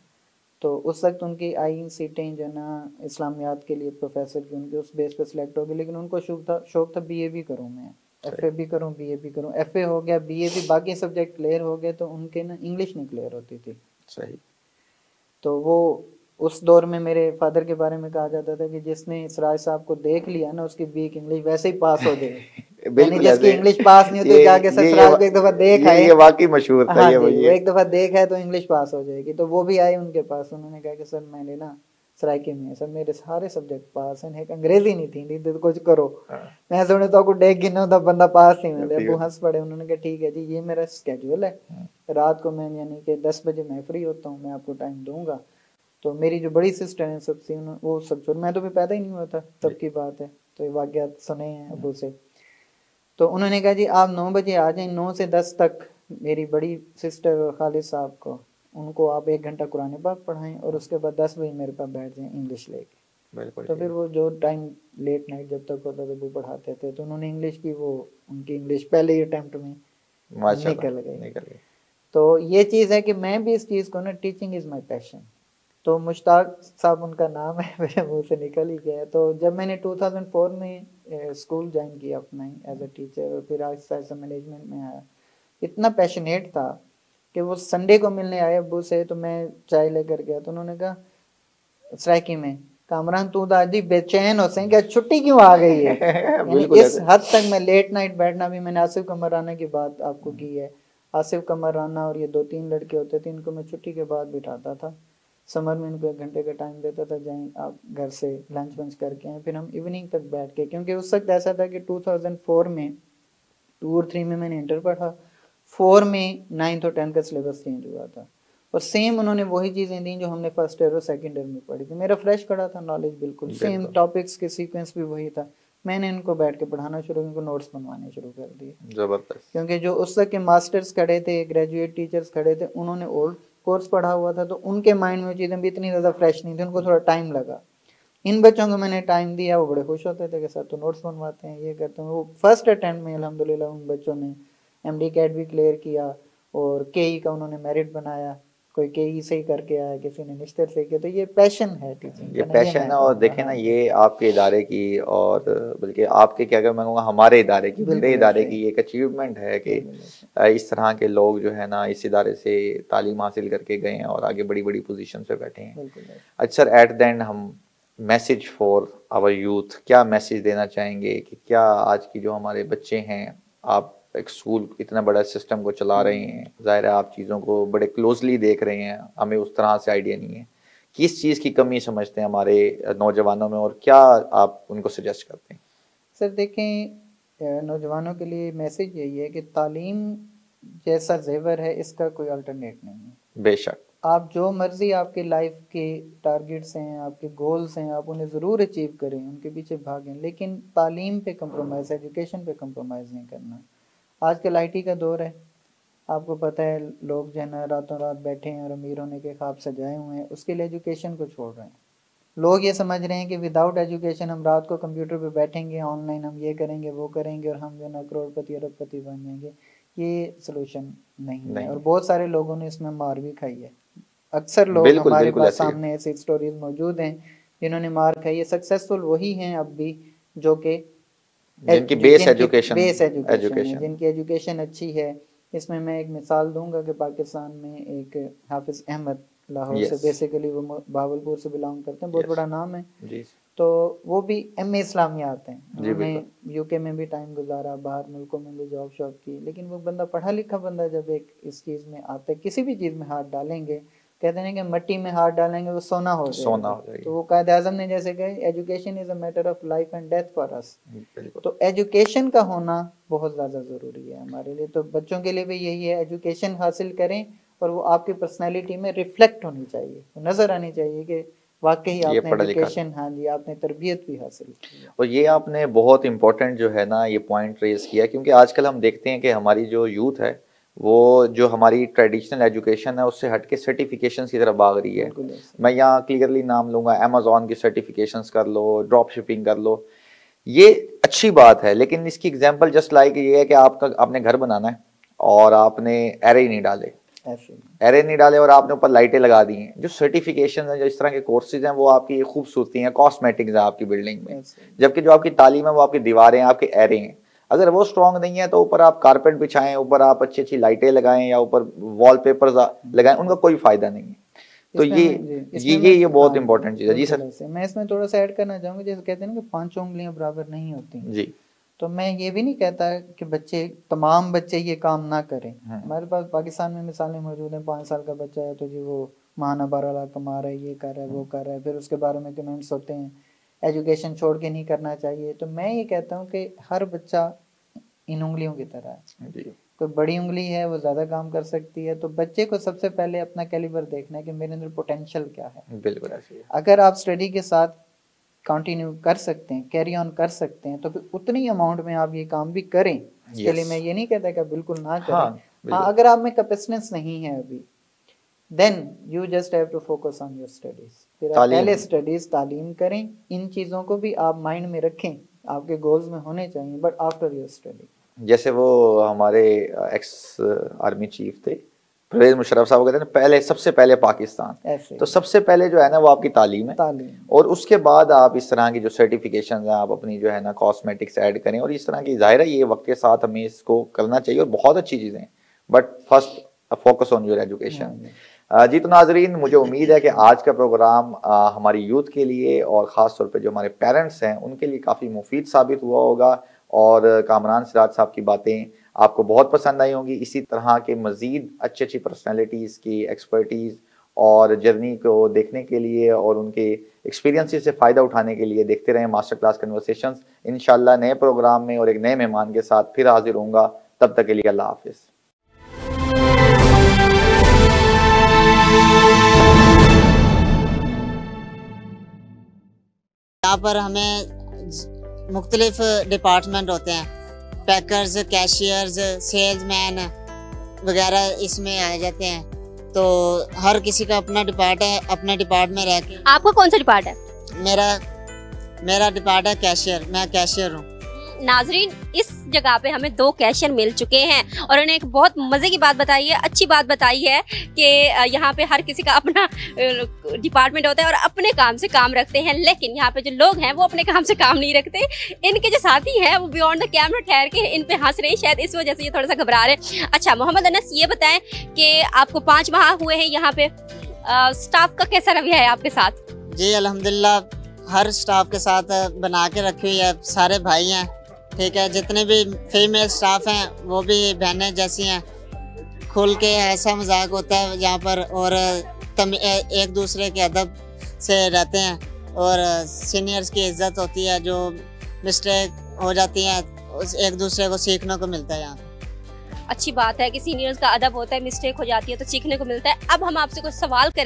तो उस वक्त उनकी आई सीटें जो ना इस्लामियात के लिए प्रोफेसर की, उनके उस बेस पे सिलेक्ट हो गई। लेकिन उनको शौक था बीए भी करूँ मैं, सही। एफए भी करूँ, बीए भी करूँ। एफए हो गया, बीए भी, बाकी सब्जेक्ट क्लियर हो गए, तो उनके ना इंग्लिश नहीं क्लियर होती थी। सही। तो वो, उस दौर में मेरे फादर के बारे में कहा जाता था कि जिसने सिराज साहब को देख लिया ना, उसकी बीए की इंग्लिश वैसे ही पास हो जाए। यानी बिल्कुल जिसकी ऐसे। इंग्लिश पास नहीं होती, जाके सर सिराज को एक दफा देख आए। ये वाकई मशहूर था हाँ ये, वो जी, वो ये। एक दफा देखा है तो इंग्लिश पास हो जाएगी। तो वो भी आए उनके पास, उन्होंने कहा कि सर मैंने ना सराइके में सर मेरे सारे सब्जेक्ट पास हैं, एक अंग्रेजी नहीं थी, नहीं तो कुछ करो। हाँ, मैं सुने तो आपको डेग गिनो तो बंदा पास ही मिले। ठीक अबू है। हंस पड़े, उन्होंने कहा ठीक है जी, ये मेरा स्केड्यूल है, रात को मैं यानी कि 10 बजे मैं फ्री होता हूँ, मैं आपको टाइम दूंगा। तो मेरी जो बड़ी सिस्टर हैं सबसे, वो सब छोड़, मैं तो भी पैदा ही नहीं हुआ था तब की बात है, तो ये वाकयात सुने हैं अबू से। तो उन्होंने कहा जी आप 9 बजे आ जाएं, 9 से 10 तक मेरी बड़ी सिस्टर और खालिद साहब को, उनको आप 1 घंटा कुरान पाक पढ़ाएं और उसके बाद 10 बजे मेरे पास बैठ जाएं इंग्लिश लेके। बिल्कुल तो ठीक फिर है। वो जो टाइम लेट नाइट जब तक होता था वो पढ़ाते थे, तो उन्होंने इंग्लिश की, वो उनकी इंग्लिश पहले ही अटेम्प्ट में माशाल्लाह। निकल गई। निकल गई। तो ये चीज़ है कि मैं भी इस चीज़ को ना, टीचिंग इज़ माई पैशन। तो मुश्ताक साहब उनका नाम है, मेरे मुंह से निकल ही गया है। तो जब मैंने 2004 में स्कूल ज्वाइन किया अपना ही एज अ टीचर, और फिर आहिस्ता आहिस्ता मैनेजमेंट में आया, इतना पैशनेट था कि वो संडे को मिलने आए अब्बू से, तो मैं चाय लेकर गया, तो उन्होंने कहा सराइकी में, कामरान तू तो आज ही बेचैन हो सही, क्या छुट्टी क्यों आ गई है। यानी बिल्कुल इस ऐसे। हद तक मैं लेट नाइट बैठना भी, मैंने आसिफ कमर राना की बात आपको की है, आसिफ कमर राना और ये 2-3 लड़के होते थे, इनको मैं छुट्टी के बाद बिठाता था, समर में इनको 1 घंटे का टाइम देता था, जाएं आप घर से लंच वंच करके आए, फिर हम इवनिंग तक बैठ के, क्योंकि उस वक्त ऐसा था कि 2004 में 2 और 3 में मैंने इंटर पढ़ा, 4 में 9th और 10th का सिलेबस चेंज हुआ था, और सेम उन्होंने वही चीज़ें दी जो हमने फर्स्ट ईयर और सेकंड ईयर में पढ़ी थी। मेरा फ्रेश पढ़ा था नॉलेज, बिल्कुल सेम बिल्कुल। टॉपिक्स के सीक्वेंस भी वही था। मैंने इनको बैठ के पढ़ाना शुरू, इनको नोट्स बनवाने शुरू कर दिए, जबरदस्त। क्योंकि जो उस तक के मास्टर्स खड़े थे, ग्रेजुएट टीचर्स खड़े थे, उन्होंने ओल्ड कोर्स पढ़ा हुआ था, तो उनके माइंड में चीज़ें भी इतनी ज़्यादा फ्रेश नहीं थी, उनको थोड़ा टाइम लगा। इन बच्चों को मैंने टाइम दिया, वो बड़े खुश होते थे कि सर तो नोट्स बनवाते हैं, ये करते हैं। वो फर्स्ट अटेम्प्ट में अल्हम्दुलिल्लाह उन बच्चों ने एमडी कैट भी क्लियर किया, और केई का उन्होंने मेरिट बनाया, कोई केई से ही करके आया, किसी ने निश्तर से किया। तो ये पैशन है टीचिंग ये का ना, ये पैशन मैं है, और कहूँगा। देखें ना, हाँ जी, ये आपके इदारे की, और बल्कि आपके क्या, अगर मैं कहूँगा हमारे इदारे की, मेरे बिल्कुल इदारे ऐसे की एक अचीवमेंट है कि बिल्कुल ऐसे इस तरह के लोग जो है ना इस इदारे से तालीम हासिल करके गए हैं और आगे बड़ी बड़ी पोजीशन पे बैठे हैं। बिल्कुल ऐसे। अच्छा सर, एट द एंड हम मैसेज फॉर आवर यूथ, क्या मैसेज देना चाहेंगे कि क्या आज की जो हमारे बच्चे हैं, आप एक स्कूल इतना बड़ा सिस्टम को चला रहे हैं, जाहिर है आप चीज़ों को बड़े क्लोजली देख रहे हैं, हमें उस तरह से आइडिया नहीं है, किस चीज़ की कमी समझते हैं हमारे नौजवानों में और क्या आप उनको सजेस्ट करते हैं? सर देखें, नौजवानों के लिए मैसेज यही है कि तालीम जैसा जेवर है इसका कोई अल्टरनेट नहीं है। बेशक आप जो मर्जी आपके लाइफ के टारगेट्स हैं, आपके गोल्स हैं, आप उन्हें ज़रूर अचीव करें, उनके पीछे भागें, लेकिन तालीम पे कंप्रोमाइज़, एजुकेशन पे कंप्रोमाइज़ नहीं करना। आजकल आईटी का दौर है, आपको पता है लोग जो है ना रातों रात बैठे हैं और अमीर होने के ख्वाब सजाए हुए हैं, उसके लिए एजुकेशन को छोड़ रहे हैं। लोग ये समझ रहे हैं कि विदाउट एजुकेशन हम रात को कंप्यूटर पे बैठेंगे, ऑनलाइन हम ये करेंगे वो करेंगे और हम जो ना करोड़पति अरबपति बन जाएंगे। ये सोल्यूशन नहीं है और बहुत सारे लोगों ने इसमें मार भी खाई है। अक्सर लोग हमारे पास सामने ऐसी स्टोरीज मौजूद हैं जिन्होंने मार खाई है। सक्सेसफुल वही हैं अब भी जो कि जिनकी बेस एजुकेशन जिनकी एजुकेशन अच्छी है। इसमें मैं एक मिसाल दूंगा कि पाकिस्तान में एक हाफिज अहमद, लाहौर से बेसिकली वो भावलपुर से बिलोंग करते हैं, बहुत बड़ा नाम है जी। तो वो भी एमए इस्लामियात हैं, उन्होंने यूके में भी टाइम गुजारा, बाहर मुल्कों में भी जॉब शॉप की, लेकिन वो बंदा पढ़ा लिखा बंदा जब एक इस चीज़ में आता है, किसी भी चीज़ में हाथ डालेंगे, कहते हैं कि मट्टी में हाथ डालेंगे वो सोना हो जाएगा। तो वो कायद आज़म ने जैसे कहे, education is a matter of life and death for us. तो एजुकेशन का होना बहुत ज़्यादा ज़रूरी है हमारे लिए। तो बच्चों के लिए भी यही है, एजुकेशन हासिल करें और वो आपकी पर्सनैलिटी में रिफ्लेक्ट होनी चाहिए, नज़र आनी चाहिए कि वाकई आपने एजुकेशन, हाँ जी, आपने तरबियत भी हासिल की। और ये आपने बहुत इम्पोर्टेंट जो है ना ये पॉइंट रेज किया, क्योंकि आजकल हम देखते हैं कि हमारी जो यूथ है वो जो हमारी ट्रेडिशनल एजुकेशन है उससे हट के सर्टिफिकेशन की तरफ भाग रही है। मैं यहाँ क्लियरली नाम लूँगा, अमेज़ॉन की सर्टिफिकेशंस कर लो, ड्रॉप शिपिंग कर लो, ये अच्छी बात है, लेकिन इसकी एग्जांपल जस्ट लाइक ये है कि आपने घर बनाना है और आपने एरे नहीं डाले और आपने ऊपर लाइटें लगा दी हैं। जो सर्टिफिकेशन है, जो इस तरह के कोर्सेज हैं, वो आपकी खूबसूरती हैं, कॉस्मेटिक्स हैं आपकी बिल्डिंग में, जबकि जो आपकी तालीम है वो आपकी दीवारें हैं, आपके एरे हैं। अगर वो स्ट्रॉन्ग नहीं है तो ऊपर आप कारपेट बिछाएं, ऊपर आप अच्छी अच्छी लाइटें लगाएं या ऊपर वॉलपेपर्स लगाएं, उनका कोई फायदा नहीं है। तो ये बहुत इंपॉर्टेंट चीज है जी सर। मैं इसमें थोड़ा सा ऐड करना चाहूंगा, जैसे कहते हैं ना कि 5 उंगलियां बराबर नहीं होती जी। तो मैं ये भी नहीं कहता कि तमाम बच्चे ये काम ना करें। हमारे पास पाकिस्तान में मिसालें मौजूद हैं, 5 साल का बच्चा है तो जी वो माहाना 12 लाख कमा रहा है, ये कर रहा है, वो कर रहा है, फिर उसके बारे में कमेंट्स होते हैं एजुकेशन छोड़ के नहीं करना चाहिए। तो मैं ये कहता हूँ कि हर बच्चा इन उंगलियों की तरह है। कोई बड़ी उंगली है वो ज्यादा काम कर सकती है, तो बच्चे को सबसे पहले अपना कैलिबर देखना है कि मेरे अंदर पोटेंशियल क्या है। बिल्कुल ऐसे ही। अगर आप स्टडी के साथ कंटिन्यू कर सकते हैं, कैरी ऑन कर सकते हैं, तो फिर उतनी अमाउंट में आप ये काम भी करें। इसके लिए मैं ये नहीं कहता कि बिल्कुल ना करें। हाँ, अगर आप में कैपेसिटी नहीं है अभी, then you just have to focus on your studies. फिर आप पहले स्टडीज, तालीम करें, इन चीज़ों को भी आप माइंड में रखें, आपके गोल्स में होने चाहिए, बट आफ्टर योर स्टडी। जैसे वो हमारे एक्स आर्मी चीफ थे परवेज मुशर्रफ साहब, कहते हैं पहले सबसे पहले पाकिस्तान, तो सबसे पहले जो है ना वो आपकी तालीम है, और उसके बाद आप इस तरह की जो सर्टिफिकेशन है आप अपनी जो है ना कॉस्मेटिक्स ऐड करें, और इस तरह की जाहिर है ये वक्त के साथ हमें इसको करना चाहिए और बहुत अच्छी चीज़ें हैं, but first focus on your education. जी तो नाजरीन, मुझे उम्मीद है कि आज का प्रोग्राम हमारी यूथ के लिए और ख़ास तौर पे जो हमारे पेरेंट्स हैं उनके लिए काफ़ी मुफीद साबित हुआ होगा, और कामरान सिराज साहब की बातें आपको बहुत पसंद आई होंगी। इसी तरह के मज़ीद अच्छी अच्छी पर्सनैलिटीज़ की एक्सपर्टीज़ और जर्नी को देखने के लिए और उनके एक्सपीरियंसेस से फ़ायदा उठाने के लिए देखते रहें मास्टर क्लास कन्वर्सेशंस। इंशाल्लाह नए प्रोग्राम में और एक नए मेहमान के साथ फिर हाजिर होऊंगा, तब तक के लिए अल्लाह हाफिज़। यहाँ पर हमें मुख्तलिफ डिपार्टमेंट होते हैं, पैकर्स, कैशियर्स, सेल्समैन वगैरह इसमें आ जाते हैं। तो हर किसी का अपना डिपार्ट है, अपने डिपार्ट में रह के। आपका कौन सा डिपार्ट है? मेरा डिपार्ट है कैशियर, मैं कैशियर हूँ। नाजरीन, इस जगह पे हमें 2 कैशियर मिल चुके हैं और उन्होंने एक बहुत मज़े की बात बताई है, अच्छी बात बताई है कि यहाँ पे हर किसी का अपना डिपार्टमेंट होता है और अपने काम से काम रखते हैं, लेकिन यहाँ पे जो लोग हैं वो अपने काम से काम नहीं रखते। इनके जो साथी हैं वो बियॉन्ड द कैमरा ठहर के इन पे हंस रहे हैं, शायद इस वजह से ये थोड़ा सा घबरा रहे हैं। अच्छा मोहम्मद अनस, ये बताएं कि आपको 5 माह हुए हैं यहाँ पे, स्टाफ का कैसा रवैया है आपके साथ? जी अल्हम्दुलिल्लाह, हर स्टाफ के साथ बना के रखी हुई है, सारे भाई हैं, ठीक है। जितने भी फीमेल स्टाफ हैं वो भी बहनें जैसी हैं, खुल के ऐसा मजाक होता है यहाँ पर, और एक दूसरे के अदब से रहते हैं, और सीनियर्स की इज्जत होती है। जो मिस्टेक हो जाती है एक दूसरे को सीखने को मिलता है यहाँ। अच्छी बात है कि सीनियर्स का अदब होता है, मिस्टेक हो जाती है तो सीखने को मिलता है। अब हम आपसे कुछ सवाल करें।